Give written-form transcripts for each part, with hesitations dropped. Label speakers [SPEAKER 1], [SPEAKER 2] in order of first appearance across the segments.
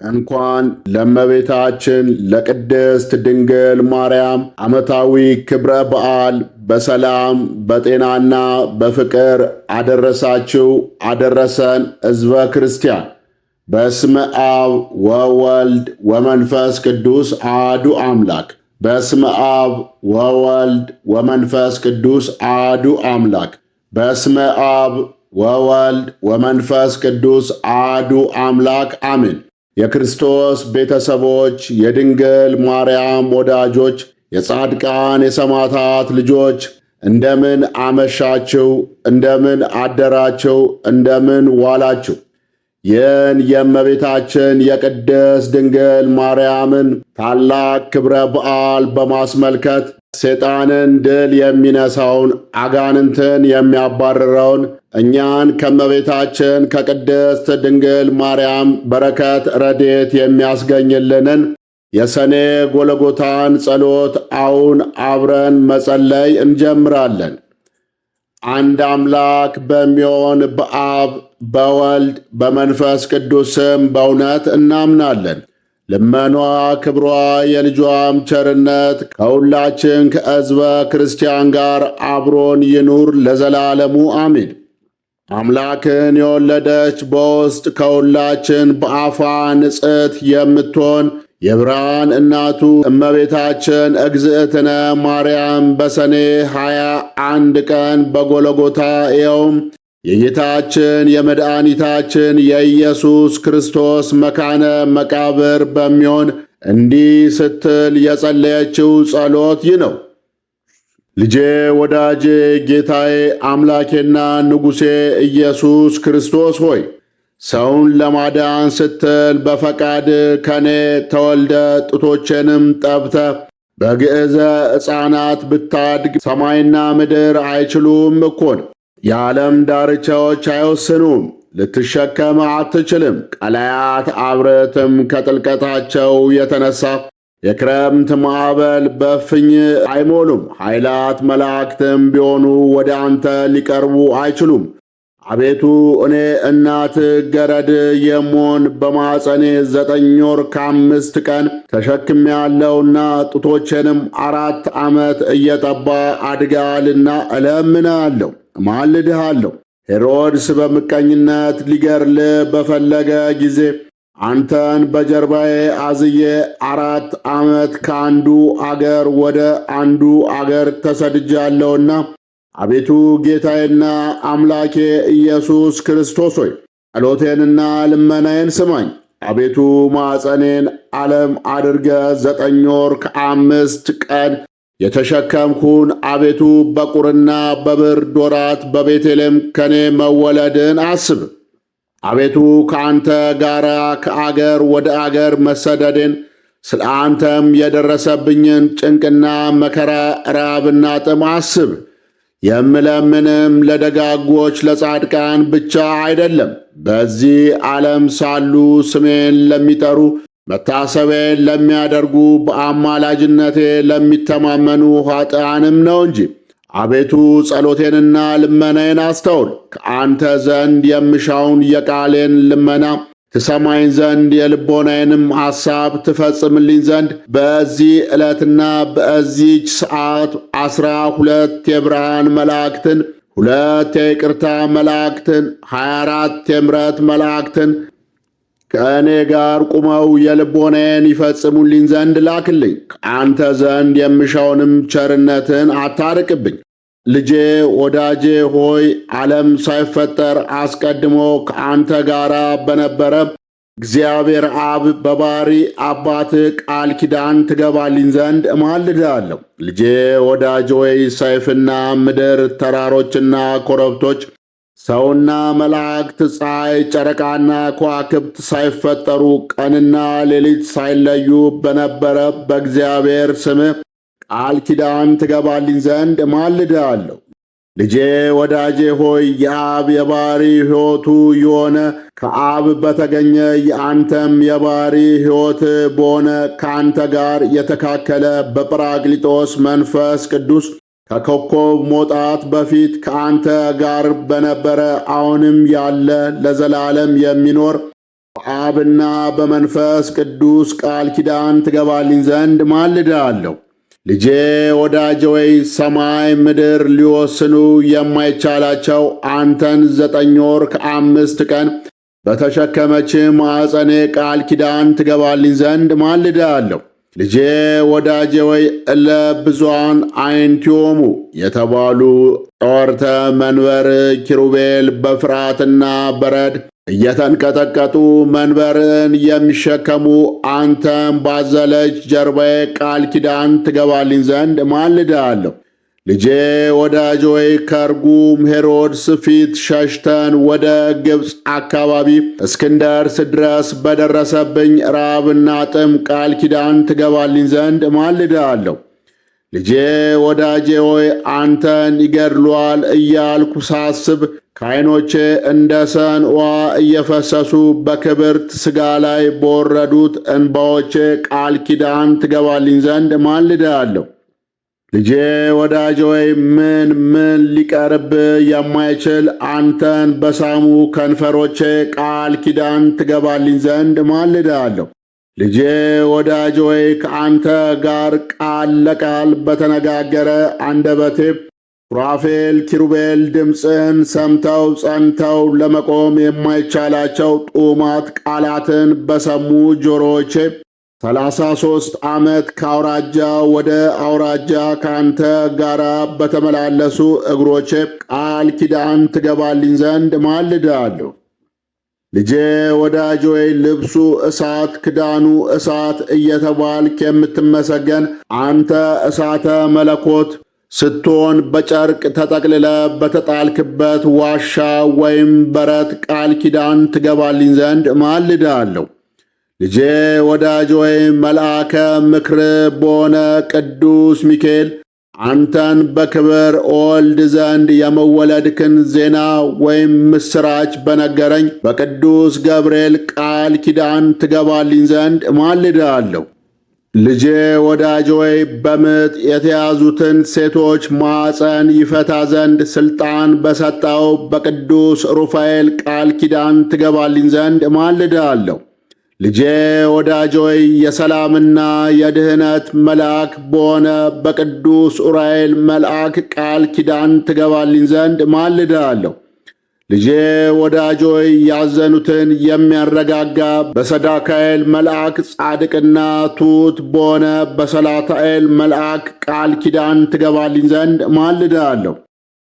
[SPEAKER 1] እንኳን ለእመቤታችን ለቅድስት ድንግል ማርያም ዓመታዊ ክብረ በዓል በሰላም በጤናና በፍቅር አደረሳችሁ አደረሰን። ሕዝበ ክርስቲያን በስመ አብ ወወልድ ወመንፈስ ቅዱስ አሐዱ አምላክ። በስመ አብ ወወልድ ወመንፈስ ቅዱስ አሐዱ አምላክ። በስመ አብ ወወልድ ወመንፈስ ቅዱስ አሐዱ አምላክ አሜን። የክርስቶስ ቤተሰቦች፣ የድንግል ማርያም ወዳጆች፣ የጻድቃን የሰማዕታት ልጆች እንደምን አመሻችሁ? እንደምን አደራችሁ? እንደምን ዋላችሁ? ይህን የእመቤታችን የቅድስት ድንግል ማርያምን ታላቅ ክብረ በዓል በማስመልከት ሰይጣንን ድል የሚነሳውን አጋንንትን የሚያባርረውን እኛን ከእመቤታችን ከቅድስት ድንግል ማርያም በረከት ረድኤት የሚያስገኝልንን የሰኔ ጎልጎታን ጸሎት አሁን አብረን መጸለይ እንጀምራለን። አንድ አምላክ በሚሆን በአብ በወልድ በመንፈስ ቅዱስ ስም በእውነት እናምናለን። ልመኗ ክብሯ የልጇም ቸርነት ከሁላችን ከሕዝበ ክርስቲያን ጋር አብሮን ይኑር ለዘላለሙ አሜን። አምላክን የወለደች በውስጥ ከሁላችን በአፋ ንጽሕት የምትሆን የብርሃን እናቱ እመቤታችን እግዝእትነ ማርያም በሰኔ 21 ቀን በጎልጎታ ይኸውም የጌታችን የመድኃኒታችን የኢየሱስ ክርስቶስ መካነ መቃብር በሚሆን እንዲህ ስትል የጸለየችው ጸሎት ይህ ነው። ልጄ ወዳጄ ጌታዬ አምላኬና ንጉሴ ኢየሱስ ክርስቶስ ሆይ ሰውን ለማዳን ስትል በፈቃድ ከኔ ተወልደ ጡቶቼንም ጠብተ በግዕዘ ሕፃናት ብታድግ ሰማይና ምድር አይችሉም እኮን የዓለም ዳርቻዎች አይወስኑም። ልትሸከም አትችልም። ቀላያት አብረትም ከጥልቀታቸው የተነሳ የክረምት ማዕበል በፍኝ አይሞሉም። ኃይላት መላእክትም ቢሆኑ ወደ አንተ ሊቀርቡ አይችሉም። አቤቱ እኔ እናት ገረድ የምሆን በማፀኔ 9 ወር ከ5 ቀን ተሸክሜያለሁና ጡቶቼንም 4 ዓመት እየጠባ አድጋልና እለምንሃለሁ፣ እማልድሃለሁ። ሄሮድስ በምቀኝነት ሊገድልህ በፈለገ ጊዜ አንተን በጀርባዬ አዝዬ 4 ዓመት ከአንዱ አገር ወደ አንዱ አገር ተሰድጃለሁና አቤቱ ጌታዬና አምላኬ ኢየሱስ ክርስቶስ ሆይ ጸሎቴንና ልመናዬን ስማኝ። አቤቱ ማፀኔን ዓለም አድርገ 9 ወር ከ5 ቀን የተሸከምኩን አቤቱ በቁርና በብርድ ወራት በቤተልሔም ከኔ መወለድን አስብ። አቤቱ ከአንተ ጋር ከአገር ወደ አገር መሰደዴን ስለ አንተም የደረሰብኝን ጭንቅና መከራ ራብና ጥም አስብ። የምለምንም ለደጋጎች ለጻድቃን ብቻ አይደለም፣ በዚህ ዓለም ሳሉ ስሜን ለሚጠሩ መታሰቤን ለሚያደርጉ በአማላጅነቴ ለሚተማመኑ ኃጥአንም ነው እንጂ። አቤቱ ጸሎቴንና ልመናዬን አስተውል። ከአንተ ዘንድ የምሻውን የቃሌን ልመና ትሰማኝ ዘንድ የልቦናዬንም ሐሳብ ትፈጽምልኝ ዘንድ በዚህ ዕለትና በዚች ሰዓት 12 የብርሃን መላእክትን፣ 2 የይቅርታ መላእክትን፣ 24 የምሕረት መላእክትን ከእኔ ጋር ቁመው የልቦናዬን ይፈጽሙልኝ ዘንድ ላክልኝ። ከአንተ ዘንድ የምሻውንም ቸርነትን አታርቅብኝ። ልጄ ወዳጄ ሆይ ዓለም ሳይፈጠር አስቀድሞ ከአንተ ጋር በነበረ እግዚአብሔር አብ በባሕሪ አባት ቃል ኪዳን ትገባልኝ ዘንድ እማልድሃለሁ። ልጄ ወዳጄ ሆይ ሰይፍና ምድር፣ ተራሮችና ኮረብቶች፣ ሰውና መላእክት፣ ፀሐይ፣ ጨረቃና ከዋክብት ሳይፈጠሩ ቀንና ሌሊት ሳይለዩ በነበረ በእግዚአብሔር ስምህ ቃል ኪዳን ትገባልኝ ዘንድ እማልድሃለሁ። ልጄ ወዳጄ ሆይ የአብ የባሕሪ ሕይወቱ የሆነ ከአብ በተገኘ የአንተም የባሕሪ ሕይወት በሆነ ከአንተ ጋር የተካከለ በጰራቅሊጦስ መንፈስ ቅዱስ ከኮከብ መውጣት በፊት ከአንተ ጋር በነበረ አሁንም ያለ ለዘላለም የሚኖር በአብና በመንፈስ ቅዱስ ቃል ኪዳን ትገባልኝ ዘንድ ማልድሃለሁ። ልጄ ወዳጄ ሆይ ሰማይ ምድር ሊወስኑ የማይቻላቸው አንተን 9 ወር ከ5 ቀን በተሸከመች ማኅፀኔ ቃል ኪዳን ትገባልኝ ዘንድ ማልድሃለሁ። ልጄ ወዳጄ ሆይ እለ ብዙኃን አይንቲዮሙ የተባሉ ጸወርተ መንበር ኪሩቤል በፍርሃትና በረድ እየተንቀጠቀጡ መንበርን የሚሸከሙ አንተም ባዘለች ጀርባዬ ቃል ኪዳን ትገባልኝ ዘንድ ማልድሃለሁ። ልጄ ወዳጄ ሆይ ከርጉም ሄሮድስ ፊት ሸሽተን ወደ ግብፅ አካባቢ እስክንደርስ ድረስ በደረሰብኝ ራብና ጥም ቃል ኪዳን ትገባልኝ ዘንድ ማልድሃለሁ። ልጄ ወዳጄ ሆይ አንተን ይገድሏል እያልኩ ሳስብ ከዓይኖቼ እንደ ሰን ውኃ እየፈሰሱ በክብርት ሥጋ ላይ በወረዱት እንባዎቼ ቃል ኪዳን ትገባልኝ ዘንድ ማልድሃለሁ። ልጄ ወዳጄ ሆይ ምን ሊቀርብ የማይችል አንተን በሳሙ ከንፈሮቼ ቃል ኪዳን ትገባልኝ ዘንድ ማልድሃለሁ። ልጄ ወዳጄ ሆይ ከአንተ ጋር ቃል ለቃል በተነጋገረ አንደበቴ ሱራፌል ኪሩቤል ድምፅህን ሰምተው ጸንተው ለመቆም የማይቻላቸው ጡማት ቃላትን በሰሙ ጆሮዎቼ 33 ዓመት ከአውራጃ ወደ አውራጃ ከአንተ ጋር በተመላለሱ እግሮቼ ቃል ኪዳን ትገባልኝ ዘንድ ማልድሃለሁ። ልጄ ወዳጄ ሆይ ልብሱ እሳት ክዳኑ እሳት እየተባልክ የምትመሰገን አንተ እሳተ መለኮት ስትሆን በጨርቅ ተጠቅልለ በተጣልክበት ዋሻ ወይም በረት ቃል ኪዳን ትገባልኝ ዘንድ ማልድሃለሁ። ልጄ ወዳጄ ሆይ መልአከ ምክር በሆነ ቅዱስ ሚካኤል አንተን በክብር እወልድ ዘንድ የመወለድክን ዜና ወይም ምስራች በነገረኝ በቅዱስ ገብርኤል ቃል ኪዳን ትገባልኝ ዘንድ ማልድሃለሁ። ልጄ ወዳጄ ሆይ በምጥ የተያዙትን ሴቶች ማኅፀን ይፈታ ዘንድ ሥልጣን በሰጠው በቅዱስ ሩፋኤል ቃል ኪዳን ትገባልኝ ዘንድ ማልድሃለሁ። ልጄ ወዳጄ ሆይ የሰላምና የድኅነት መልአክ በሆነ በቅዱስ ኡራኤል መልአክ ቃል ኪዳን ትገባልኝ ዘንድ ማልድሃለሁ። ልጄ ወዳጄ ሆይ ያዘኑትን የሚያረጋጋ በሰዳካኤል መልአክ ጻድቅና ትሑት በሆነ በሰላታኤል መልአክ ቃል ኪዳን ትገባልኝ ዘንድ ማልድሃለሁ።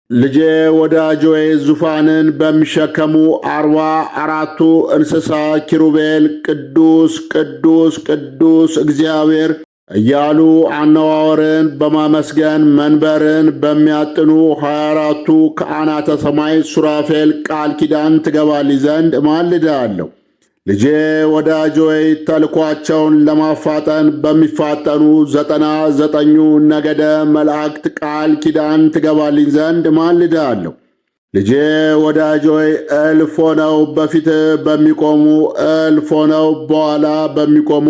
[SPEAKER 1] ልጄ ወዳጄ ሆይ ዙፋንን በሚሸከሙ 44ቱ እንስሳ ኪሩቤል ቅዱስ ቅዱስ ቅዱስ እግዚአብሔር እያሉ አነዋወርን በማመስገን መንበርን በሚያጥኑ 24ቱ ከአናተ ሰማይ ሱራፌል ቃል ኪዳን ትገባልኝ ዘንድ ማልድሃለሁ። ልጄ ወዳጄ ሆይ ተልኳቸውን ለማፋጠን በሚፋጠኑ 99ኙ ነገደ መላእክት ቃል ኪዳን ትገባልኝ ዘንድ ማልድሃለሁ። ልጄ ወዳጄ ሆይ እልፍ ሆነው በፊት በሚቆሙ እልፍ ሆነው በኋላ በሚቆሙ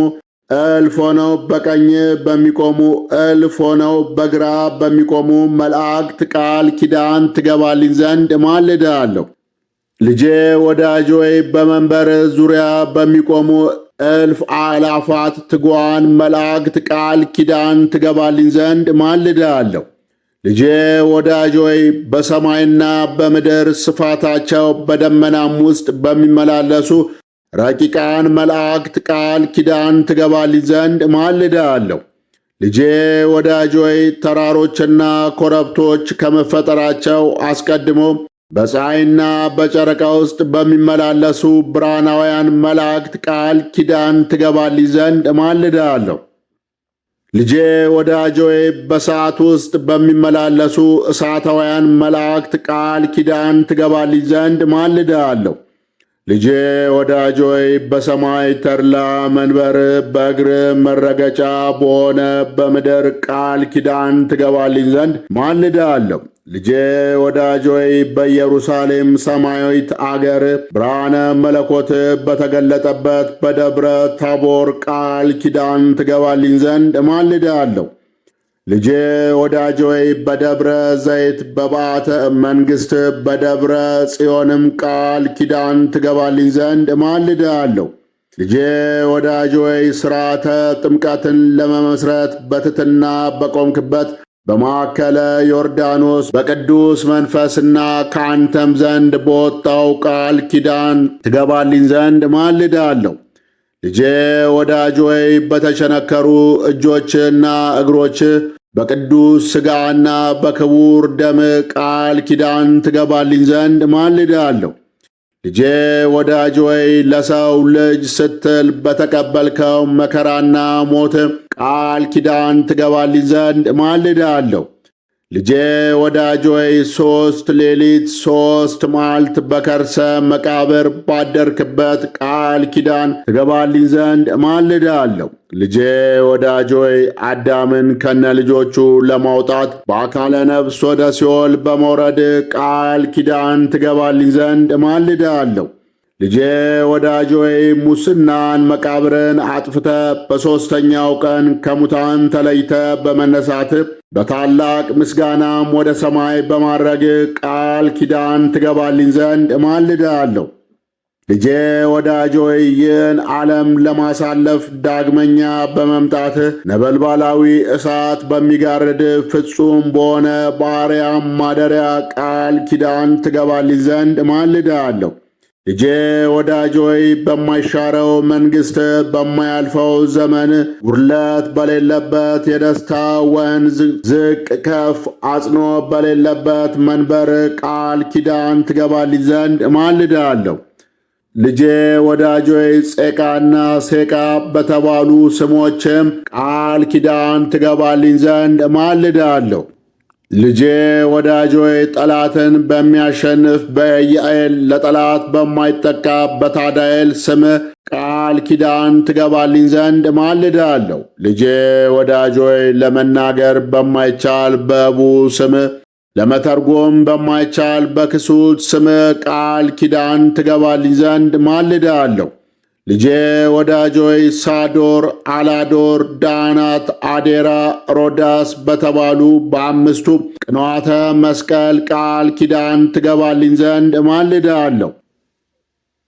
[SPEAKER 1] እልፍ ሆነው በቀኝ በሚቆሙ እልፍ ሆነው በግራ በሚቆሙ መላእክት ቃል ኪዳን ትገባልኝ ዘንድ ማልድሃለሁ። ልጄ ወዳጄ ሆይ በመንበር ዙሪያ በሚቆሙ እልፍ አእላፋት ትጉሃን መላእክት ቃል ኪዳን ትገባልኝ ዘንድ ማልድሃለሁ። ልጄ ወዳጄ ሆይ በሰማይና በምድር ስፋታቸው በደመናም ውስጥ በሚመላለሱ ረቂቃን መላእክት ቃል ኪዳን ትገባልኝ ዘንድ ማልድሃለሁ። ልጄ ወዳጄ ሆይ ተራሮችና ኮረብቶች ከመፈጠራቸው አስቀድሞ በፀሐይና በጨረቃ ውስጥ በሚመላለሱ ብርሃናውያን መላእክት ቃል ኪዳን ትገባልኝ ዘንድ ማልድሃለሁ። ልጄ ወዳጄ ሆይ በእሳት ውስጥ በሚመላለሱ እሳታውያን መላእክት ቃል ኪዳን ትገባልኝ ዘንድ ማልድሃለሁ። ልጄ ወዳጄ ሆይ በሰማይ ተድላ መንበር በእግር መረገጫ በሆነ በምድር ቃል ኪዳን ትገባልኝ ዘንድ ማልድሃለሁ። ልጄ ወዳጄ ሆይ በኢየሩሳሌም ሰማያዊት አገር ብርሃነ መለኮት በተገለጠበት በደብረ ታቦር ቃል ኪዳን ትገባልኝ ዘንድ ማልድሃለሁ። ልጄ ወዳጄ ሆይ በደብረ ዘይት በበዓተ መንግሥት በደብረ ጽዮንም ቃል ኪዳን ትገባልኝ ዘንድ እማልድሃለሁ። ልጄ ወዳጄ ሆይ ሥርዓተ ጥምቀትን ለመመስረት በትሕትና በቆምክበት በማዕከለ ዮርዳኖስ በቅዱስ መንፈስና ከአንተም ዘንድ በወጣው ቃል ኪዳን ትገባልኝ ዘንድ እማልድሃለሁ። ልጄ ወዳጄ ሆይ በተቸነከሩ እጆችና እግሮች በቅዱስ ሥጋና በክቡር ደም ቃል ኪዳን ትገባልኝ ዘንድ እማልድሃለሁ። ልጄ ወዳጄ ሆይ ለሰው ልጅ ስትል በተቀበልከው መከራና ሞት ቃል ኪዳን ትገባልኝ ዘንድ እማልድሃለሁ። ልጄ ወዳጄ ሆይ 3 ሌሊት 3 መዓልት በከርሰ መቃብር ባደርክበት ቃል ኪዳን ትገባልኝ ዘንድ እማልድሃለሁ። ልጄ ወዳጄ ሆይ አዳምን ከነ ልጆቹ ለማውጣት በአካለ ነፍስ ወደ ሲኦል በመውረድ ቃል ኪዳን ትገባልኝ ዘንድ እማልድሃለሁ። ልጄ ወዳጄ ሆይ ሙስናን መቃብርን አጥፍተ በሦስተኛው ቀን ከሙታን ተለይተ በመነሳት በታላቅ ምስጋናም ወደ ሰማይ በማድረግ ቃል ኪዳን ትገባልኝ ዘንድ እማልድሃለሁ። ልጄ ወዳጄ ሆይ ይህን ዓለም ለማሳለፍ ዳግመኛ በመምጣትህ ነበልባላዊ እሳት በሚጋርድ ፍጹም በሆነ በአርያም ማደሪያ ቃል ኪዳን ትገባልኝ ዘንድ እማልድሃለሁ። ልጄ ወዳጄ ሆይ በማይሻረው መንግሥት በማያልፈው ዘመን ጉድለት በሌለበት የደስታ ወንዝ ዝቅ ከፍ አጽኖ በሌለበት መንበር ቃል ኪዳን ትገባልኝ ዘንድ እማልድሃለሁ። ልጄ ወዳጄ ሆይ ጼቃና ሴቃ በተባሉ ስሞችም ቃል ኪዳን ትገባልኝ ዘንድ እማልድሃለሁ። ልጄ ወዳጄ ሆይ ጠላትን በሚያሸንፍ በኢያኤል ለጠላት በማይጠቃ በታዳኤል ስም ቃል ኪዳን ትገባልኝ ዘንድ እማልድሃለሁ። ልጄ ወዳጄ ሆይ ለመናገር በማይቻል በዕቡ ስም ለመተርጎም በማይቻል በክሱት ስም ቃል ኪዳን ትገባልኝ ዘንድ እማልድሃለሁ። ልጄ ወዳጄ ሆይ ሳዶር፣ አላዶር፣ ዳናት፣ አዴራ፣ ሮዳስ በተባሉ በአምስቱ ቅንዋተ መስቀል ቃል ኪዳን ትገባልኝ ዘንድ እማልድሃለሁ።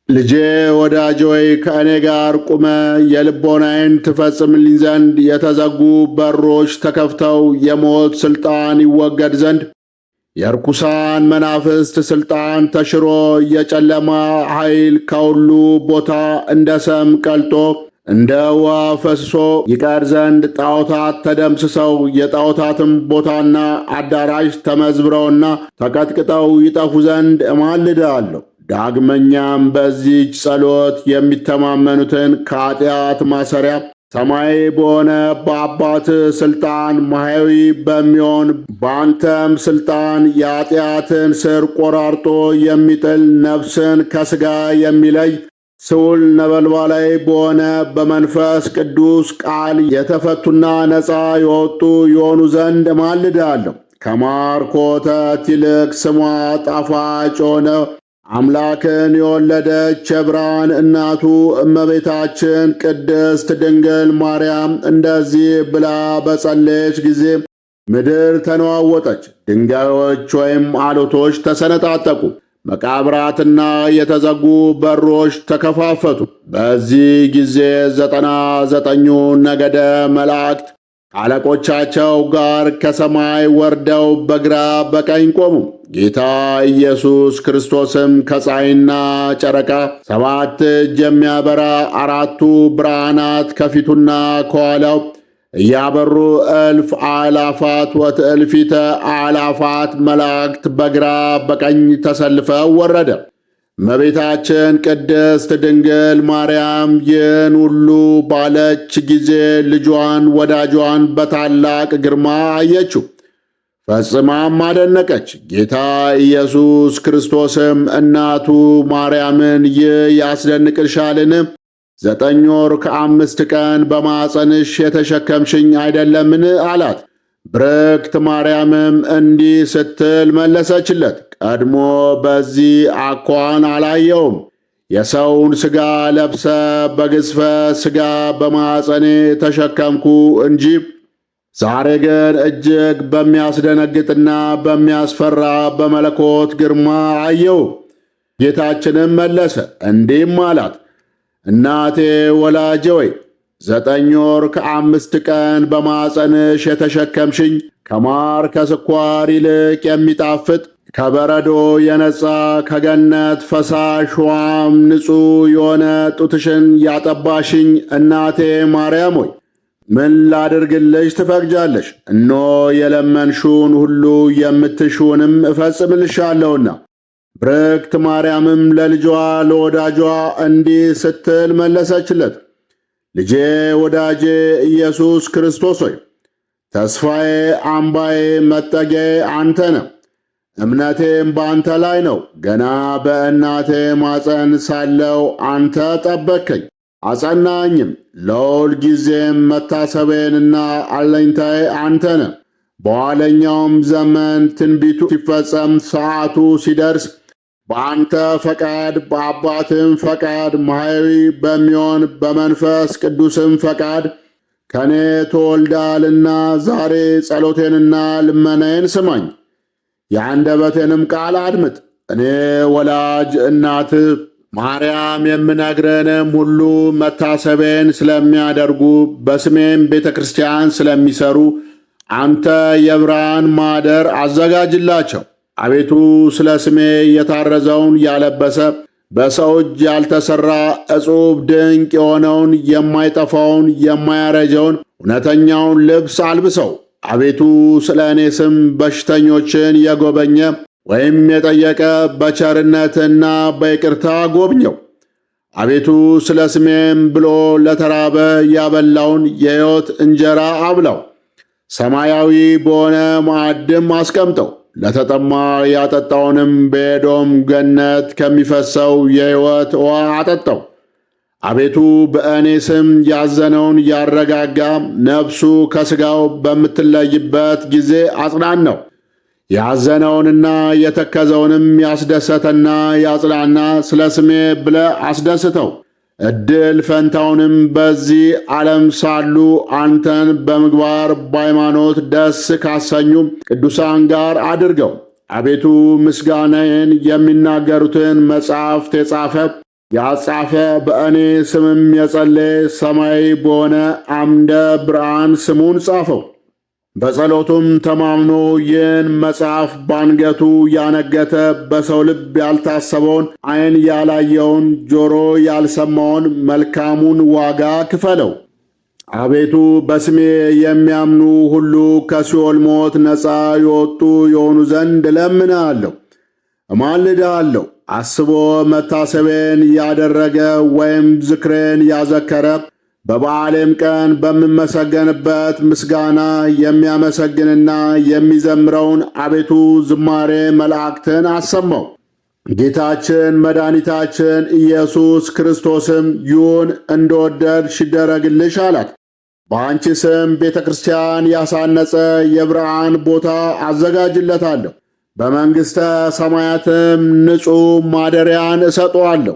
[SPEAKER 1] ልጄ ወዳጄ ሆይ ከእኔ ጋር ቁመ የልቦናዬን ትፈጽምልኝ ዘንድ የተዘጉ በሮች ተከፍተው የሞት ሥልጣን ይወገድ ዘንድ የርኩሳን መናፍስት ሥልጣን ተሽሮ የጨለማ ኃይል ከሁሉ ቦታ እንደ ሰም ቀልጦ እንደ ውሃ ፈስሶ ይቀር ዘንድ ጣዖታት ተደምስሰው የጣዖታትም ቦታና አዳራሽ ተመዝብረውና ተቀጥቅጠው ይጠፉ ዘንድ እማልድሃለሁ። ዳግመኛም በዚህች ጸሎት የሚተማመኑትን ከኃጢአት ማሰሪያ ሰማያዊ በሆነ በአባት ሥልጣን ማኅያዊ በሚሆን በአንተም ሥልጣን የኃጢአትን ሥር ቆራርጦ የሚጥል ነፍስን ከሥጋ የሚለይ ስውል ነበልባላዊ በሆነ በመንፈስ ቅዱስ ቃል የተፈቱና ነፃ የወጡ የሆኑ ዘንድ እማልድሃለሁ። ከማር ኮተት ይልቅ ስሟ ጣፋጭ ሆነ አምላክን የወለደች የብርሃን እናቱ እመቤታችን ቅድስት ድንግል ማርያም እንደዚህ ብላ በጸለየች ጊዜ ምድር ተነዋወጠች፣ ድንጋዮች ወይም ዓለቶች ተሰነጣጠቁ፣ መቃብራትና የተዘጉ በሮች ተከፋፈቱ። በዚህ ጊዜ 99ኙ ነገደ መላእክት አለቆቻቸው ጋር ከሰማይ ወርደው በግራ በቀኝ ቆሙ። ጌታ ኢየሱስ ክርስቶስም ከፀሐይና ጨረቃ 7 እጅ የሚያበራ 4ቱ ብርሃናት ከፊቱና ከኋላው እያበሩ እልፍ አእላፋት ወትእልፊተ አእላፋት መላእክት በግራ በቀኝ ተሰልፈው ወረደ። እመቤታችን ቅድስት ድንግል ማርያም ይህን ሁሉ ባለች ጊዜ ልጇን ወዳጇን በታላቅ ግርማ አየችው፣ ፈጽማም አደነቀች። ጌታ ኢየሱስ ክርስቶስም እናቱ ማርያምን ይህ ያስደንቅሻልን? 9 ወር ከ5 ቀን በማኅፀንሽ የተሸከምሽኝ አይደለምን? አላት። ብርክት ማርያምም እንዲህ ስትል መለሰችለት፣ ቀድሞ በዚህ አኳን አላየውም። የሰውን ሥጋ ለብሰ በግዝፈ ሥጋ በማኅፀኔ ተሸከምኩ እንጂ ዛሬ ግን እጅግ በሚያስደነግጥና በሚያስፈራ በመለኮት ግርማ አየው። ጌታችንም መለሰ እንዲህም አላት፣ እናቴ ወላጄ ሆይ 9 ወር ከ5 ቀን በማፀንሽ የተሸከምሽኝ ከማር ከስኳር ይልቅ የሚጣፍጥ ከበረዶ የነጻ ከገነት ፈሳሽ ውሃም ንጹሕ የሆነ ጡትሽን ያጠባሽኝ እናቴ ማርያም ሆይ ምን ላድርግልሽ ትፈቅጃለሽ? እነሆ የለመንሽውን ሁሉ የምትሽውንም እፈጽምልሻለሁና። ብርክት ማርያምም ለልጇ ለወዳጇ እንዲህ ስትል መለሰችለት፣ ልጄ ወዳጄ ኢየሱስ ክርስቶስ ሆይ ተስፋዬ፣ አምባዬ፣ መጠጊያዬ አንተ ነህ። እምነቴም በአንተ ላይ ነው። ገና በእናቴ ማፀን ሳለው አንተ ጠበቅከኝ፣ አጸናኝም። ለሁል ጊዜም መታሰቤንና አለኝታዬ አንተ ነህ። በኋለኛውም ዘመን ትንቢቱ ሲፈጸም ሰዓቱ ሲደርስ በአንተ ፈቃድ በአባትም ፈቃድ ማኅያዊ በሚሆን በመንፈስ ቅዱስም ፈቃድ ከኔ ተወልዳልና ዛሬ ጸሎቴንና ልመናዬን ስማኝ፣ የአንደበቴንም ቃል አድምጥ። እኔ ወላጅ እናትህ ማርያም የምነግርህንም ሁሉ መታሰቤን ስለሚያደርጉ በስሜም ቤተ ክርስቲያን ስለሚሰሩ አንተ የብርሃን ማደር አዘጋጅላቸው። አቤቱ ስለ ስሜ የታረዘውን ያለበሰ በሰው እጅ ያልተሠራ ዕጹብ ድንቅ የሆነውን የማይጠፋውን የማያረጀውን እውነተኛውን ልብስ አልብሰው። አቤቱ ስለ እኔ ስም በሽተኞችን የጎበኘ ወይም የጠየቀ በቸርነትና በይቅርታ ጎብኘው። አቤቱ ስለ ስሜም ብሎ ለተራበ ያበላውን የሕይወት እንጀራ አብላው። ሰማያዊ በሆነ ማዕድም አስቀምጠው። ለተጠማ ያጠጣውንም በኤዶም ገነት ከሚፈሰው የሕይወት ውኃ አጠጣው። አቤቱ በእኔ ስም ያዘነውን ያረጋጋ፣ ነፍሱ ከሥጋው በምትለይበት ጊዜ አጽናናው። ያዘነውንና የተከዘውንም ያስደሰተና ያጽናና ስለ ስሜ ብለ አስደስተው። ዕድል ፈንታውንም በዚህ ዓለም ሳሉ አንተን በምግባር በሃይማኖት ደስ ካሰኙ ቅዱሳን ጋር አድርገው። አቤቱ ምስጋናዬን የሚናገሩትን መጻሕፍት የጻፈ ያጻፈ በእኔ ስምም የጸለየ ሰማያዊ በሆነ አምደ ብርሃን ስሙን ጻፈው። በጸሎቱም ተማምኖ ይህን መጽሐፍ ባንገቱ ያነገተ በሰው ልብ ያልታሰበውን ዓይን ያላየውን ጆሮ ያልሰማውን መልካሙን ዋጋ ክፈለው። አቤቱ በስሜ የሚያምኑ ሁሉ ከሲኦል ሞት ነፃ የወጡ የሆኑ ዘንድ እለምንሃለሁ፣ እማልድሃለሁ። አስቦ መታሰቤን ያደረገ ወይም ዝክሬን ያዘከረ በበዓሌም ቀን በምመሰገንበት ምስጋና የሚያመሰግንና የሚዘምረውን አቤቱ ዝማሬ መላእክትን አሰማው። ጌታችን መድኃኒታችን ኢየሱስ ክርስቶስም ይሁን እንደወደድሽ ይደረግልሽ አላት። በአንቺ ስም ቤተ ክርስቲያን ያሳነጸ የብርሃን ቦታ አዘጋጅለታለሁ። በመንግሥተ ሰማያትም ንጹሕ ማደሪያን እሰጠዋለሁ።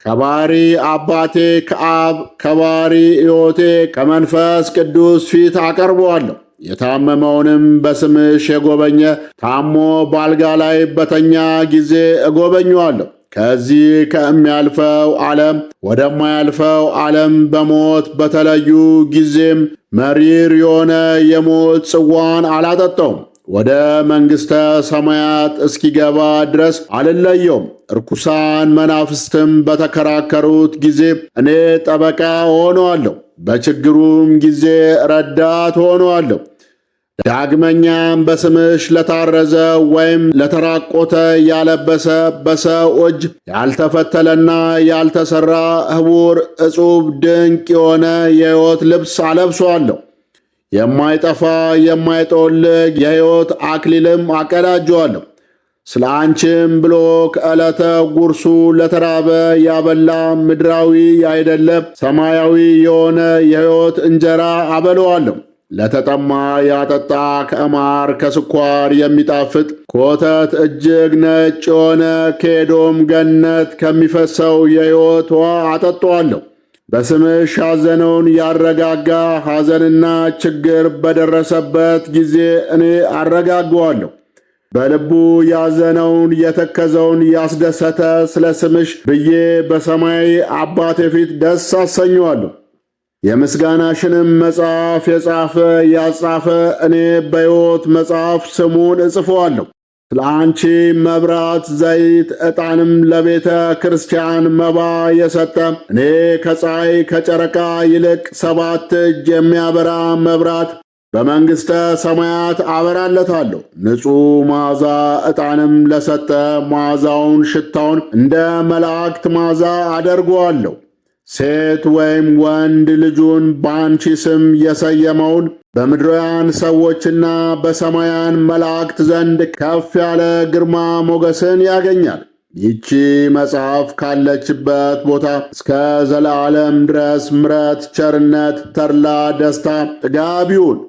[SPEAKER 1] ከባሕሪ አባቴ ከአብ ከባሕሪ ሕይወቴ ከመንፈስ ቅዱስ ፊት አቀርበዋለሁ። የታመመውንም በስምሽ የጎበኘ ታሞ ባልጋ ላይ በተኛ ጊዜ እጎበኘዋለሁ። ከዚህ ከሚያልፈው ዓለም ወደማያልፈው ዓለም በሞት በተለዩ ጊዜም መሪር የሆነ የሞት ጽዋን አላጠጣውም። ወደ መንግሥተ ሰማያት እስኪገባ ድረስ አልለየውም። ርኩሳን መናፍስትም በተከራከሩት ጊዜ እኔ ጠበቃ ሆነዋለሁ፣ በችግሩም ጊዜ ረዳት ሆነዋለሁ። ዳግመኛም በስምሽ ለታረዘ ወይም ለተራቆተ ያለበሰ በሰው እጅ ያልተፈተለና ያልተሠራ ኅቡር ዕጹብ ድንቅ የሆነ የሕይወት ልብስ አለብሰዋለሁ። የማይጠፋ የማይጠወልግ የሕይወት አክሊልም አቀዳጀዋለሁ። ስለ አንቺም ብሎ ከዕለተ ጉርሱ ለተራበ ያበላ ምድራዊ ያይደለ ሰማያዊ የሆነ የሕይወት እንጀራ አበለዋለሁ። ለተጠማ ያጠጣ ከማር ከስኳር የሚጣፍጥ ከወተት እጅግ ነጭ የሆነ ከኤዶም ገነት ከሚፈሰው የሕይወት ውኃ አጠጣዋለሁ። በስምሽ ያዘነውን ያረጋጋ፣ ሐዘንና ችግር በደረሰበት ጊዜ እኔ አረጋጋዋለሁ። በልቡ ያዘነውን የተከዘውን ያስደሰተ ስለ ስምሽ ብዬ በሰማይ አባቴ ፊት ደስ አሰኘዋለሁ። የምስጋናሽንም መጽሐፍ የጻፈ ያጻፈ እኔ በሕይወት መጽሐፍ ስሙን እጽፈዋለሁ። ስለ አንቺ መብራት፣ ዘይት፣ ዕጣንም ለቤተ ክርስቲያን መባ የሰጠ እኔ ከፀሐይ ከጨረቃ ይልቅ 7 እጅ የሚያበራ መብራት በመንግሥተ ሰማያት አበራለታለሁ። ንጹሕ መዓዛ ዕጣንም ለሰጠ መዓዛውን ሽታውን እንደ መላእክት መዓዛ አደርገዋለሁ። ሴት ወይም ወንድ ልጁን በአንቺ ስም የሰየመውን በምድራውያን ሰዎችና በሰማያን መላእክት ዘንድ ከፍ ያለ ግርማ ሞገስን ያገኛል። ይህች መጽሐፍ ካለችበት ቦታ እስከ ዘላለም ድረስ ምሕረት፣ ቸርነት፣ ተድላ፣ ደስታ፣ ጥጋብ ይሁን።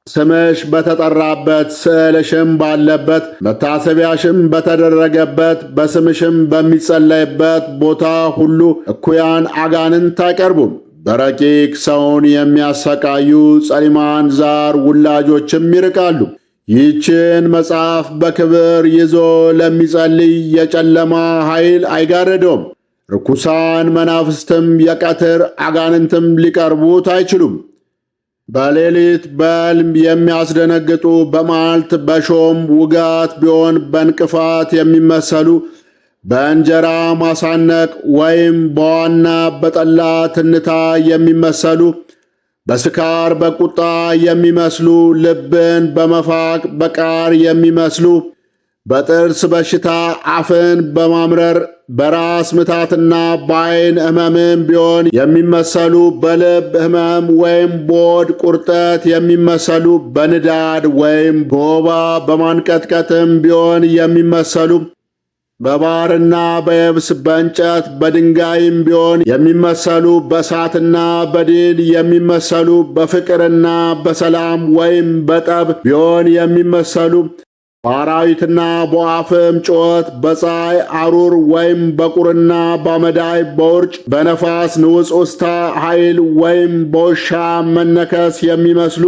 [SPEAKER 1] ስምሽ በተጠራበት ስዕልሽም ባለበት መታሰቢያሽም በተደረገበት በስምሽም በሚጸለይበት ቦታ ሁሉ እኩያን አጋንንት አይቀርቡም። በረቂቅ ሰውን የሚያሰቃዩ ጸሊማን ዛር ውላጆችም ይርቃሉ። ይህችን መጽሐፍ በክብር ይዞ ለሚጸልይ የጨለማ ኃይል አይጋረደውም። ርኩሳን መናፍስትም የቀትር አጋንንትም ሊቀርቡት አይችሉም። በሌሊት በሕልም የሚያስደነግጡ በመዓልት በሾም ውጋት ቢሆን በእንቅፋት የሚመሰሉ በእንጀራ ማሳነቅ ወይም በዋና በጠላ ትንታ የሚመሰሉ በስካር በቁጣ የሚመስሉ ልብን በመፋቅ በቃር የሚመስሉ በጥርስ በሽታ አፍን በማምረር በራስ ምታትና በዓይን ሕመምም ቢሆን የሚመሰሉ በልብ ሕመም ወይም በሆድ ቁርጠት የሚመሰሉ በንዳድ ወይም በወባ በማንቀጥቀጥም ቢሆን የሚመሰሉ በባሕርና በየብስ በእንጨት በድንጋይም ቢሆን የሚመሰሉ በእሳትና በዲን የሚመሰሉ በፍቅርና በሰላም ወይም በጠብ ቢሆን የሚመሰሉ በአራዊትና በአፍም ጩኸት በፀሐይ አሩር ወይም በቁርና በአመዳይ በውርጭ በነፋስ ንውጽውጽታ ኃይል ወይም በውሻ መነከስ የሚመስሉ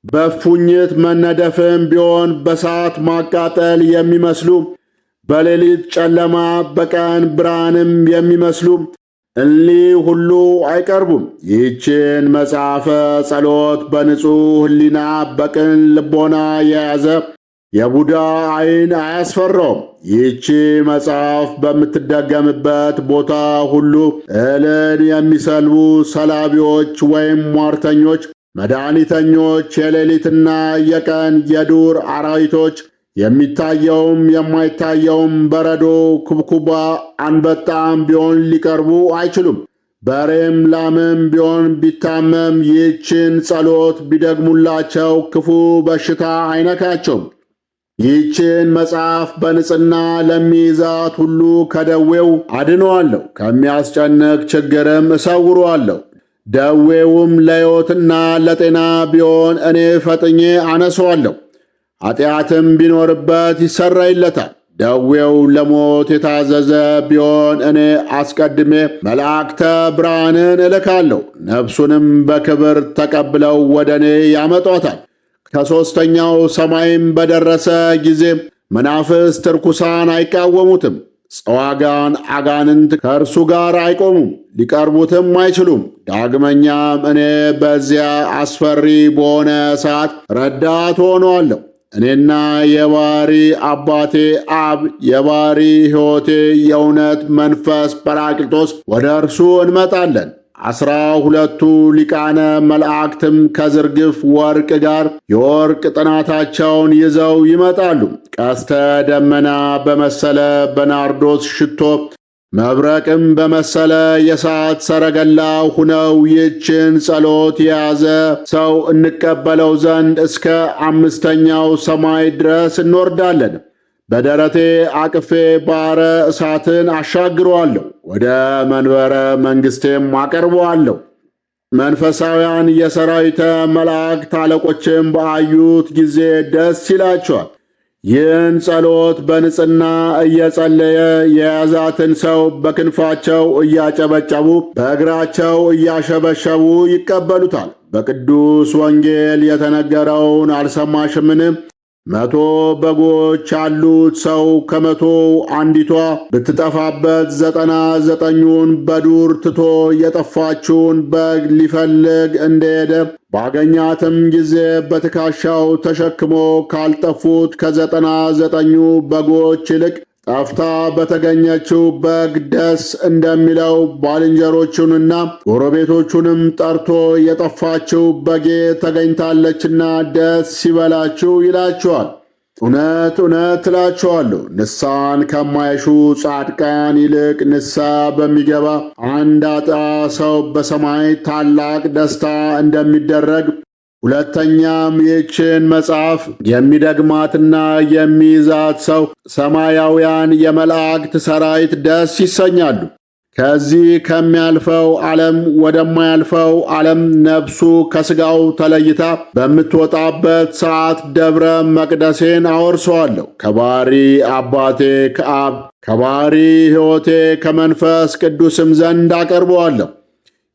[SPEAKER 1] በፉኝት መነደፍም ቢሆን በእሳት ማቃጠል የሚመስሉ በሌሊት ጨለማ በቀን ብርሃንም የሚመስሉ እሊህ ሁሉ አይቀርቡም። ይህችን መጽሐፈ ጸሎት በንጹሕ ሕሊና በቅን ልቦና የያዘ የቡዳ ዓይን አያስፈራውም። ይህች መጽሐፍ በምትደገምበት ቦታ ሁሉ እህልን የሚሰልቡ ሰላቢዎች ወይም ሟርተኞች፣ መድኃኒተኞች፣ የሌሊትና የቀን የዱር አራዊቶች፣ የሚታየውም የማይታየውም በረዶ፣ ኩብኩባ፣ አንበጣም ቢሆን ሊቀርቡ አይችሉም። በሬም ላምም ቢሆን ቢታመም ይህችን ጸሎት ቢደግሙላቸው ክፉ በሽታ አይነካቸውም። ይህችን መጽሐፍ በንጽሕና ለሚይዛት ሁሉ ከደዌው አድነዋለሁ፣ ከሚያስጨንቅ ችግርም እሰውረዋለሁ። ደዌውም ለሕይወትና ለጤና ቢሆን እኔ ፈጥኜ አነሰዋለሁ። ኃጢአትም ቢኖርበት ይሰረይለታል። ደዌው ለሞት የታዘዘ ቢሆን እኔ አስቀድሜ መላእክተ ብርሃንን እልካለሁ፣ ነፍሱንም በክብር ተቀብለው ወደ እኔ ያመጧታል። ከሦስተኛው ሰማይም በደረሰ ጊዜ መናፍስት ርኩሳን አይቃወሙትም። ጸዋጋን አጋንንት ከእርሱ ጋር አይቆሙም፣ ሊቀርቡትም አይችሉም። ዳግመኛም እኔ በዚያ አስፈሪ በሆነ ሰዓት ረዳት ሆነዋለሁ። እኔና የባሕሪ አባቴ አብ የባሕሪ ሕይወቴ የእውነት መንፈስ ጰራቅሊጦስ ወደ እርሱ እንመጣለን። 12ቱ ሊቃነ መላእክትም ከዝርግፍ ወርቅ ጋር የወርቅ ጥናታቸውን ይዘው ይመጣሉ። ቀስተ ደመና በመሰለ በናርዶስ ሽቶ መብረቅም በመሰለ የእሳት ሰረገላ ሁነው ይህችን ጸሎት የያዘ ሰው እንቀበለው ዘንድ እስከ 5ኛው ሰማይ ድረስ እንወርዳለን። በደረቴ አቅፌ ባሕረ እሳትን አሻግረዋለሁ፣ ወደ መንበረ መንግሥቴም አቀርበዋለሁ። መንፈሳውያን የሰራዊተ መላእክት አለቆችም በአዩት ጊዜ ደስ ይላቸዋል። ይህን ጸሎት በንጽሕና እየጸለየ የያዛትን ሰው በክንፋቸው እያጨበጨቡ በእግራቸው እያሸበሸቡ ይቀበሉታል። በቅዱስ ወንጌል የተነገረውን አልሰማሽምን? 100 በጎች ያሉት ሰው ከ100 አንዲቷ ብትጠፋበት 99ኙን በዱር ትቶ የጠፋችውን በግ ሊፈልግ እንደሄደ ባገኛትም ጊዜ በትከሻው ተሸክሞ ካልጠፉት ከ99ኙ በጎች ይልቅ ጠፍታ በተገኘችው በግ ደስ እንደሚለው ባልንጀሮቹንና ጎረቤቶቹንም ጠርቶ የጠፋችው በጌ ተገኝታለችና ደስ ይበላችሁ ይላቸዋል። እውነት እውነት እላችኋለሁ ንስሐን ከማይሹ ጻድቃን ይልቅ ንስሐ በሚገባ አንድ ኃጥእ ሰው በሰማይ ታላቅ ደስታ እንደሚደረግ፣ ሁለተኛም ይህችን መጽሐፍ የሚደግማትና የሚይዛት ሰው ሰማያውያን የመላእክት ሰራዊት ደስ ይሰኛሉ። ከዚህ ከሚያልፈው ዓለም ወደማያልፈው ዓለም ነፍሱ ከሥጋው ተለይታ በምትወጣበት ሰዓት ደብረ መቅደሴን አወርሰዋለሁ። ከባሕሪ አባቴ ከአብ ከባሕሪ ሕይወቴ ከመንፈስ ቅዱስም ዘንድ አቀርበዋለሁ።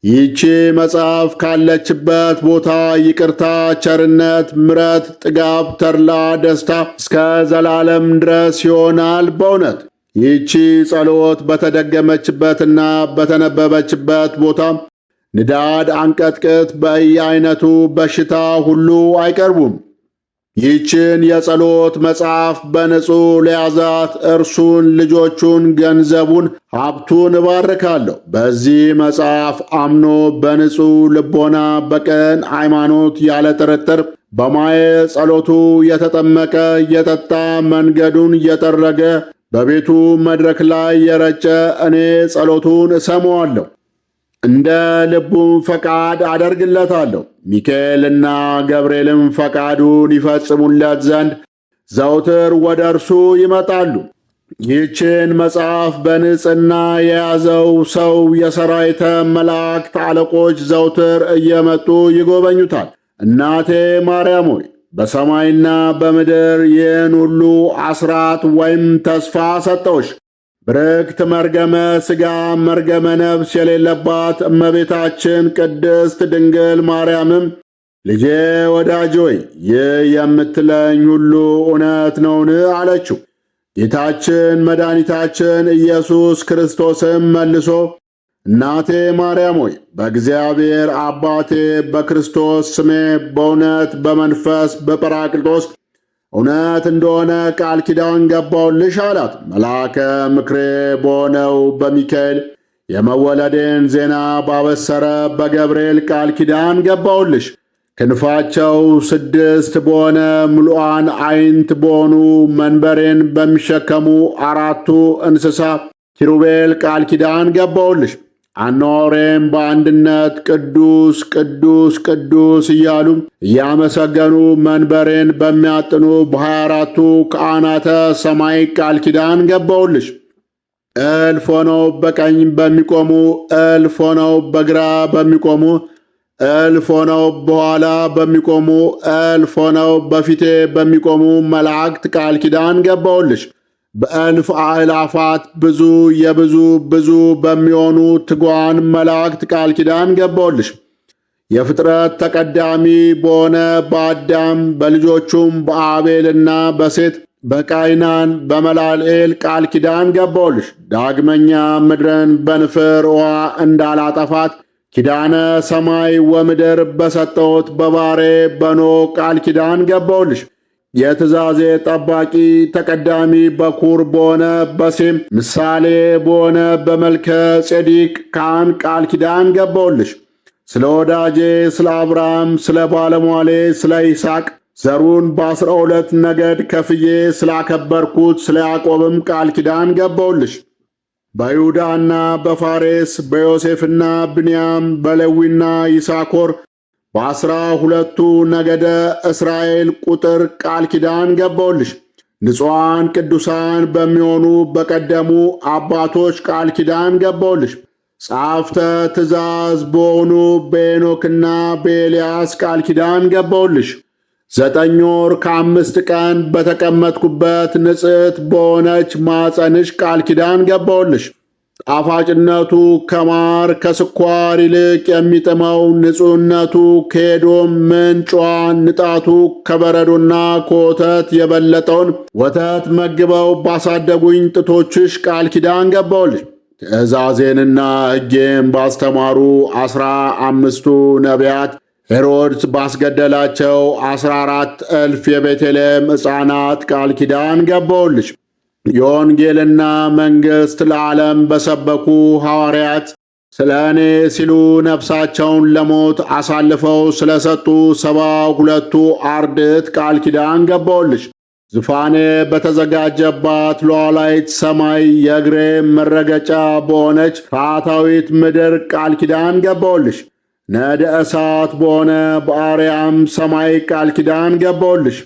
[SPEAKER 1] ይህቺ መጽሐፍ ካለችበት ቦታ ይቅርታ፣ ቸርነት፣ ምሕረት፣ ጥጋብ፣ ተድላ፣ ደስታ እስከ ዘላለም ድረስ ይሆናል። በእውነት ይህቺ ጸሎት በተደገመችበትና በተነበበችበት ቦታ ንዳድ፣ አንቀጥቅጥ፣ በየአይነቱ በሽታ ሁሉ አይቀርቡም። ይህችን የጸሎት መጽሐፍ በንጹሕ ለያዛት እርሱን፣ ልጆቹን፣ ገንዘቡን፣ ሀብቱን እባርካለሁ። በዚህ መጽሐፍ አምኖ በንጹሕ ልቦና በቅን ሃይማኖት ያለ ጥርጥር በማየ ጸሎቱ የተጠመቀ የጠጣ መንገዱን የጠረገ በቤቱ መድረክ ላይ የረጨ እኔ ጸሎቱን እሰማዋለሁ፣ እንደ ልቡም ፈቃድ አደርግለታለሁ። ሚካኤልና ገብርኤልም ፈቃዱን ይፈጽሙለት ዘንድ ዘውትር ወደ እርሱ ይመጣሉ። ይህችን መጽሐፍ በንጽሕና የያዘው ሰው የሰራዊተ መላእክት አለቆች ዘውትር እየመጡ ይጎበኙታል። እናቴ ማርያም ሆይ በሰማይና በምድር ይህን ሁሉ አስራት ወይም ተስፋ ሰጠውሽ። ብርክት መርገመ ሥጋ መርገመ ነፍስ የሌለባት እመቤታችን ቅድስት ድንግል ማርያምም ልጄ ወዳጅ ሆይ ይህ የምትለኝ ሁሉ እውነት ነውን? አለችው። ጌታችን መድኃኒታችን ኢየሱስ ክርስቶስም መልሶ እናቴ ማርያም ሆይ በእግዚአብሔር አባቴ በክርስቶስ ስሜ በእውነት በመንፈስ በጰራቅሊጦስ እውነት እንደሆነ ቃል ኪዳን ገባውልሽ አላት። መልአከ ምክሬ በሆነው በሚካኤል የመወለዴን ዜና ባበሰረ በገብርኤል ቃል ኪዳን ገባውልሽ። ክንፋቸው 6 በሆነ ምሉዓን ዓይንት በሆኑ መንበሬን በሚሸከሙ 4ቱ እንስሳ ኪሩቤል ቃል ኪዳን ገባውልሽ። አኗኗሬም በአንድነት ቅዱስ ቅዱስ ቅዱስ እያሉ እያመሰገኑ መንበሬን በሚያጥኑ በ24ቱ ካህናተ ሰማይ ቃል ኪዳን ገባውልሽ። እልፍ ሆነው በቀኝ በሚቆሙ፣ እልፍ ሆነው በግራ በሚቆሙ፣ እልፍ ሆነው በኋላ በሚቆሙ፣ እልፍ ሆነው በፊቴ በሚቆሙ መላእክት ቃል ኪዳን ገባውልሽ። በእልፍ አእላፋት ብዙ የብዙ ብዙ በሚሆኑ ትጓን መላእክት ቃል ኪዳን ገባውልሽ። የፍጥረት ተቀዳሚ በሆነ በአዳም በልጆቹም በአቤልና በሴት በቃይናን በመላልኤል ቃል ኪዳን ገባውልሽ። ዳግመኛ ምድርን በንፍር ውሃ እንዳላጠፋት ኪዳነ ሰማይ ወምድር በሰጠሁት በባሬ በኖኅ ቃል ኪዳን ገባውልሽ። የትእዛዜ ጠባቂ ተቀዳሚ በኩር በሆነ በሴም ምሳሌ በሆነ በመልከ ጼዴቅ ካህን ቃል ኪዳን ገባውልሽ። ስለ ወዳጄ ስለ አብርሃም ስለ ባለሟሌ ስለ ይስሐቅ ዘሩን በ12 ነገድ ከፍዬ ስላከበርኩት ስለ ያዕቆብም ቃል ኪዳን ገባውልሽ። በይሁዳና በፋሬስ በዮሴፍና ብንያም በሌዊና ይሳኮር በ12ቱ ነገደ እስራኤል ቁጥር ቃል ኪዳን ገባውልሽ። ንጹሐን ቅዱሳን በሚሆኑ በቀደሙ አባቶች ቃል ኪዳን ገባውልሽ። ጻፍተ ትእዛዝ በሆኑ በሄኖክና በኤልያስ ቃል ኪዳን ገባውልሽ። 9 ወር ከ5 ቀን በተቀመጥኩበት ንጽሕት በሆነች ማኅፀንሽ ቃል ኪዳን ገባሁልሽ። ጣፋጭነቱ ከማር ከስኳር ይልቅ የሚጥመው ንጹሕነቱ ከኤዶም ምንጯ ንጣቱ ከበረዶና ከወተት የበለጠውን ወተት መግበው ባሳደጉኝ ጡቶችሽ ቃል ኪዳን ገባሁልሽ። ትእዛዜንና ሕጌን ባስተማሩ 15ቱ ነቢያት ሄሮድስ ባስገደላቸው 14,000 የቤተልሔም ሕፃናት ቃል ኪዳን ገባሁልሽ። የወንጌልና መንግሥት ለዓለም በሰበኩ ሐዋርያት ስለ እኔ ሲሉ ነፍሳቸውን ለሞት አሳልፈው ስለ ሰጡ 72ቱ አርድእት ቃል ኪዳን ገባሁልሽ። ዙፋኔ በተዘጋጀባት ሉዓላዊት ሰማይ የእግሬ መረገጫ በሆነች ፈታዊት ምድር ቃል ኪዳን ገባሁልሽ። ነደ እሳት በሆነ በአርያም ሰማይ ቃል ኪዳን ገባሁልሽ።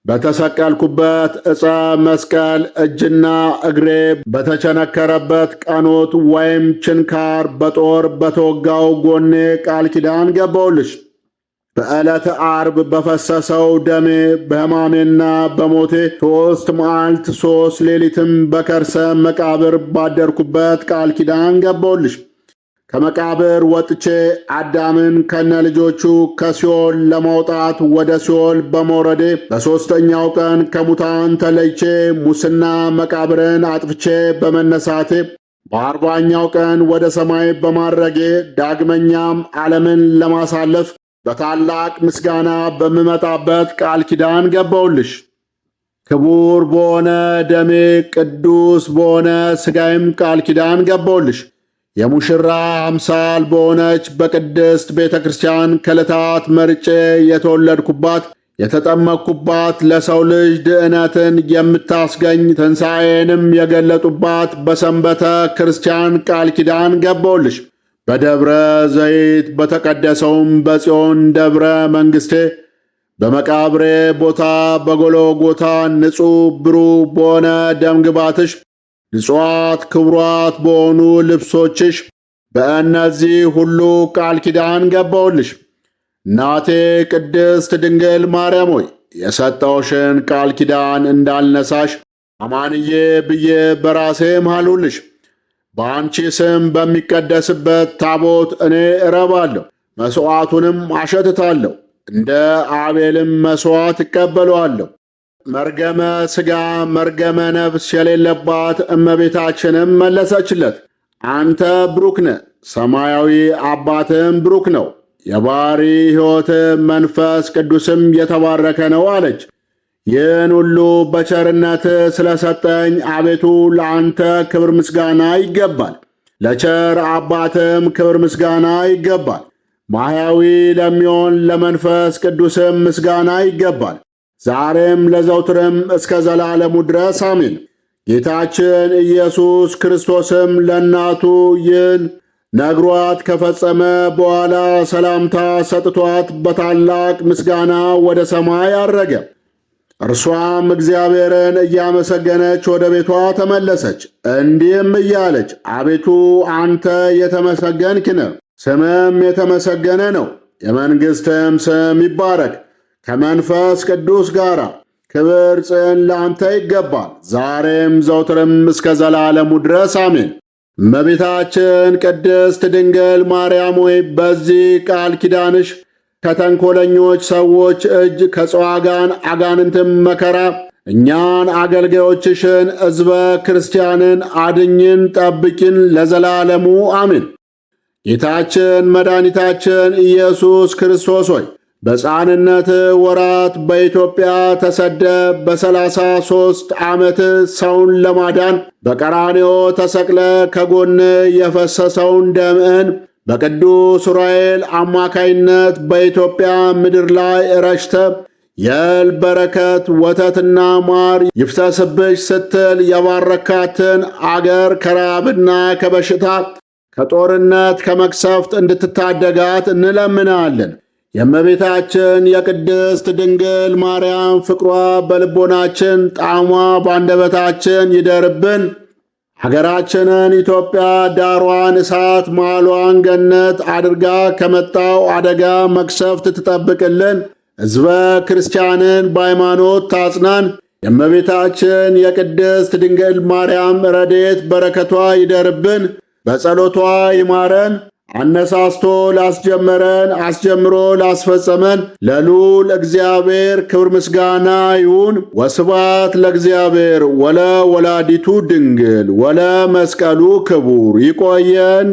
[SPEAKER 1] በተሰቀልኩበት ዕፀ መስቀል እጅና እግሬ በተቸነከረበት ቀኖት ወይም ችንካር በጦር በተወጋው ጎኔ ቃል ኪዳን ገባሁልሽ። በዕለተ ዓርብ በፈሰሰው ደሜ በሕማሜና በሞቴ 3 መዓልት 3 ሌሊትም በከርሰ መቃብር ባደርኩበት ቃል ኪዳን ገባሁልሽ። ከመቃብር ወጥቼ አዳምን ከነልጆቹ ከሲኦል ለማውጣት ወደ ሲኦል በመውረዴ በሦስተኛው ቀን ከሙታን ተለይቼ ሙስና መቃብርን አጥፍቼ በመነሳቴ በ40ኛው ቀን ወደ ሰማይ በማረጌ ዳግመኛም ዓለምን ለማሳለፍ በታላቅ ምስጋና በምመጣበት ቃል ኪዳን ገባሁልሽ። ክቡር በሆነ ደሜ ቅዱስ በሆነ ሥጋዬም ቃል ኪዳን ገባሁልሽ። የሙሽራ አምሳል በሆነች በቅድስት ቤተ ክርስቲያን ከዕለታት መርጬ የተወለድኩባት የተጠመቅኩባት ለሰው ልጅ ድኅነትን የምታስገኝ ትንሣኤንም የገለጡባት በሰንበተ ክርስቲያን ቃል ኪዳን ገባሁልሽ። በደብረ ዘይት በተቀደሰውም በጽዮን ደብረ መንግሥቴ በመቃብሬ ቦታ በጎልጎታ ንጹሕ ብሩህ በሆነ ደምግባትሽ ንጹዋት ክቡራት በሆኑ ልብሶችሽ በእነዚህ ሁሉ ቃል ኪዳን ገባሁልሽ። እናቴ ቅድስት ድንግል ማርያም ሆይ የሰጠውሽን ቃል ኪዳን እንዳልነሳሽ አማንዬ ብዬ በራሴ ማልሁልሽ። በአንቺ ስም በሚቀደስበት ታቦት እኔ እረባለሁ፣ መሥዋዕቱንም አሸትታለሁ፣ እንደ አቤልም መሥዋዕት እቀበለዋለሁ። መርገመ ሥጋ መርገመ ነፍስ የሌለባት እመቤታችንም መለሰችለት፣ አንተ ብሩክ ነህ፣ ሰማያዊ አባትም ብሩክ ነው፣ የባሕሪ ሕይወት መንፈስ ቅዱስም የተባረከ ነው አለች። ይህን ሁሉ በቸርነት ስለሰጠኝ አቤቱ ለአንተ ክብር ምስጋና ይገባል፣ ለቸር አባትም ክብር ምስጋና ይገባል፣ ማሕያዊ ለሚሆን ለመንፈስ ቅዱስም ምስጋና ይገባል፣ ዛሬም ለዘውትርም እስከ ዘላለሙ ድረስ አሜን። ጌታችን ኢየሱስ ክርስቶስም ለእናቱ ይህን ነግሯት ከፈጸመ በኋላ ሰላምታ ሰጥቷት በታላቅ ምስጋና ወደ ሰማይ አረገ። እርሷም እግዚአብሔርን እያመሰገነች ወደ ቤቷ ተመለሰች። እንዲህም እያለች አቤቱ አንተ የተመሰገንክ ነህ፣ ስምም የተመሰገነ ነው፣ የመንግሥትም ስም ይባረክ ከመንፈስ ቅዱስ ጋር ክብር ጽን ለአንተ ይገባል፣ ዛሬም ዘውትርም እስከ ዘላለሙ ድረስ አሜን። እመቤታችን ቅድስት ድንግል ማርያም ሆይ በዚህ ቃል ኪዳንሽ ከተንኰለኞች ሰዎች እጅ ከጸዋጋን አጋንንትም መከራ እኛን አገልጋዮችሽን ሕዝበ ክርስቲያንን አድኝን ጠብቂን ለዘላለሙ አሜን። ጌታችን መድኃኒታችን ኢየሱስ ክርስቶስ ሆይ በሕፃንነት ወራት በኢትዮጵያ ተሰደ በ33 ዓመት ሰውን ለማዳን በቀራንዮ ተሰቅለ ከጎን የፈሰሰውን ደምህን በቅዱስ ዑራኤል አማካይነት በኢትዮጵያ ምድር ላይ ረጭተ የእህል በረከት ወተትና ማር ይፍሰስብሽ ስትል የባረካትን አገር ከረሃብና ከበሽታ ከጦርነት ከመቅሰፍት እንድትታደጋት እንለምናለን። የእመቤታችን የቅድስት ድንግል ማርያም ፍቅሯ በልቦናችን ጣዕሟ በአንደበታችን ይደርብን። ሀገራችንን ኢትዮጵያ ዳሯን እሳት መሃሏን ገነት አድርጋ ከመጣው አደጋ መቅሰፍት ትጠብቅልን። ሕዝበ ክርስቲያንን በሃይማኖት ታጽናን። የእመቤታችን የቅድስት ድንግል ማርያም ረድኤት በረከቷ ይደርብን፣ በጸሎቷ ይማረን። አነሳስቶ ላስጀመረን አስጀምሮ ላስፈጸመን ለልዑል እግዚአብሔር ክብር ምስጋና ይሁን። ወስብሐት ለእግዚአብሔር ወለ ወላዲቱ ድንግል ወለ መስቀሉ ክቡር። ይቆየን።